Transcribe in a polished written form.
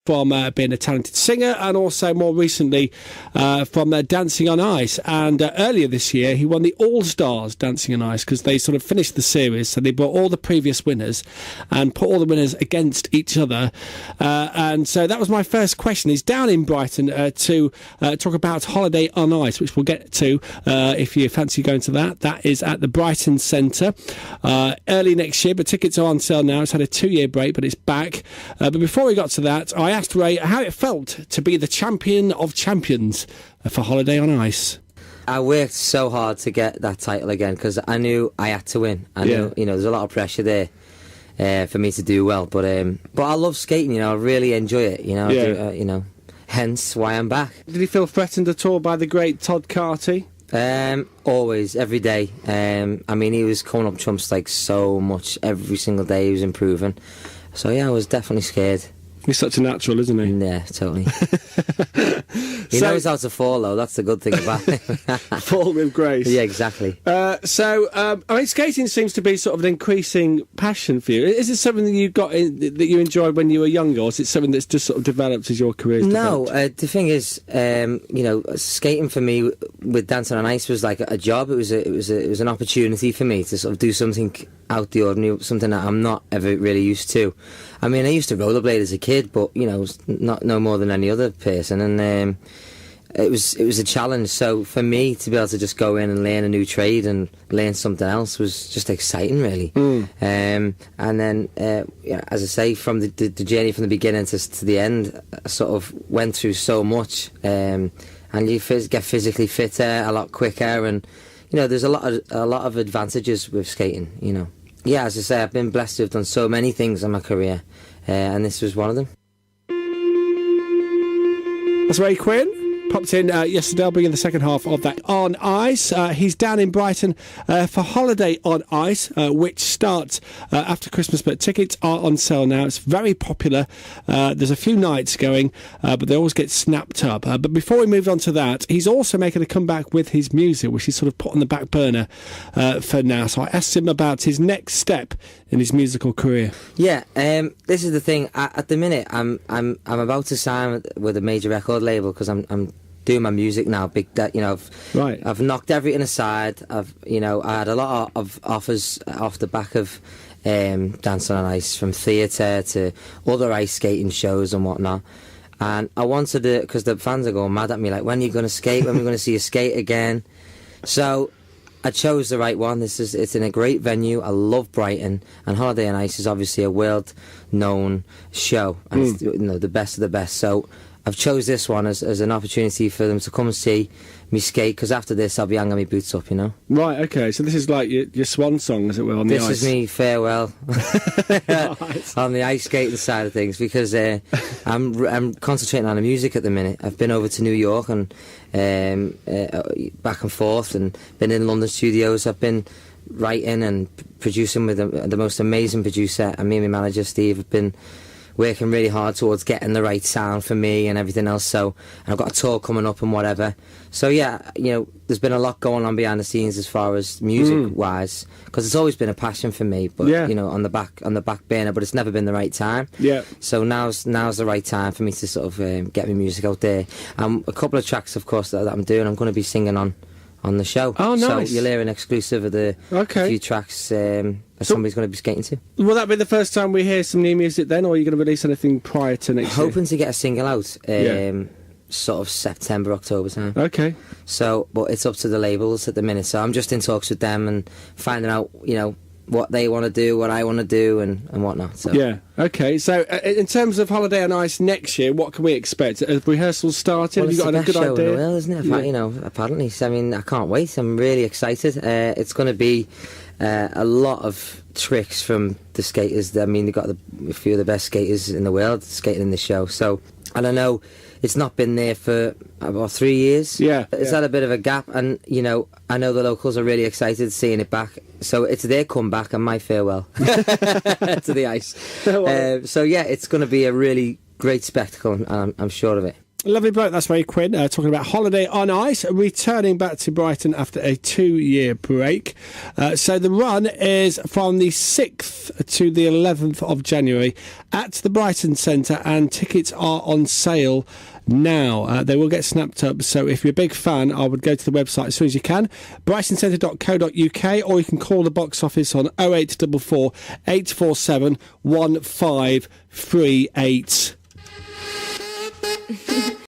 from being a talented singer, and also more recently from Dancing on Ice. And earlier this year, he won the All-Stars Dancing on Ice because they sort of finished the series. So they brought all the previous winners and put all the winners against each other. And so that was my first question. He's down in Brighton to talk about Holiday on Ice, which we'll get to if you fancy going to that. That is at the Brighton Centre early next year, but tickets are on sale now. It's had a 2-year break, but it's back. But before we got to that, I asked Ray how it felt to be the champion of champions for Holiday on Ice. I worked so hard to get that title again because I knew I had to win. I knew, there's a lot of pressure there for me to do well. But I love skating. I really enjoy it. Hence why I'm back. Did you feel threatened at all by the great Todd Carty? Always, every day. He was coming up trumps like so much every single day. He was improving. So yeah, I was definitely scared. He's such a natural, isn't he? Yeah, totally. He knows how to fall, though. That's the good thing about it. Fall with grace. Yeah, exactly. Skating seems to be sort of an increasing passion for you. Is it something that you got that you enjoyed when you were younger, or is it something that's just sort of developed as your career? No, the thing is, skating for me with Dancing on Ice was like a job. It was an opportunity for me to sort of do something out the ordinary, something that I'm not ever really used to. I used to rollerblade as a kid, but not no more than any other person, and it was a challenge. So for me to be able to just go in and learn a new trade and learn something else was just exciting, really. And then, as I say, from the journey from the beginning to the end, I sort of went through so much, and you get physically fitter a lot quicker, and there's a lot of advantages with skating. Yeah, as I say, I've been blessed to have done so many things in my career, and this was one of them. That's Ray Quinn. Popped in yesterday. I'll bring in the second half of that on ice. He's down in Brighton for Holiday on Ice, which starts after Christmas, but tickets are on sale now. It's very popular. There's a few nights going, but they always get snapped up. But before we move on to that, he's also making a comeback with his music, which he's sort of put on the back burner for now. So I asked him about his next step in his musical career. Yeah, this is the thing. At the minute, I'm about to sign with a major record label because I'm doing my music now. I've knocked everything aside. I had a lot of offers off the back of Dancing on Ice, from theatre to other ice skating shows and whatnot. And I wanted it because the fans are going mad at me, like, when are you going to skate? When are we going to see you skate again? So I chose the right one. It's in a great venue. I love Brighton, and Holiday on Ice is obviously a world-known show, and it's the best of the best. So I've chose this one as an opportunity for them to come and see me skate, because after this I'll be hanging my boots up, Right, okay, so this is like your swan song, as it were, on the ice. This is me farewell on the ice skating side of things, because I'm concentrating on the music at the minute. I've been over to New York and back and forth, and been in London studios. I've been writing and producing with the most amazing producer, and me and my manager Steve have been working really hard towards getting the right sound for me and everything else. So I've got a tour coming up and whatever. So yeah, there's been a lot going on behind the scenes as far as music wise, because it's always been a passion for me, but on the back burner, but it's never been the right time. Yeah. So now's the right time for me to sort of get my music out there. A couple of tracks, of course, that I'm doing, I'm going to be singing on the show. Oh, nice. So you'll hear an exclusive of the few tracks that somebody's going to be skating to. Will that be the first time we hear some new music then, or are you going to release anything prior to next year? Hoping to get a single out sort of September, October time. Okay. So, but it's up to the labels at the minute, so I'm just in talks with them and finding out, what they want to do, what I want to do, and whatnot. So. Yeah, okay. So, in terms of Holiday on Ice next year, what can we expect? Have rehearsals started? Well, have you got a good show idea? In the world, isn't it? Yeah. Apparently. So, I can't wait. I'm really excited. It's going to be a lot of tricks from the skaters. They've got a few of the best skaters in the world skating in this show. So, and I know it's not been there for about 3 years. Yeah. It's had a bit of a gap, and, I know the locals are really excited seeing it back. So it's their comeback and my farewell to the ice. So yeah, it's going to be a really great spectacle, and I'm sure of it. Lovely bloke, that's Ray Quinn, talking about Holiday on Ice, returning back to Brighton after a 2-year break. So the run is from the 6th to the 11th of January at the Brighton Centre, and tickets are on sale now. They will get snapped up, so if you're a big fan, I would go to the website as soon as you can, brightoncentre.co.uk, or you can call the box office on 0844 847 1538.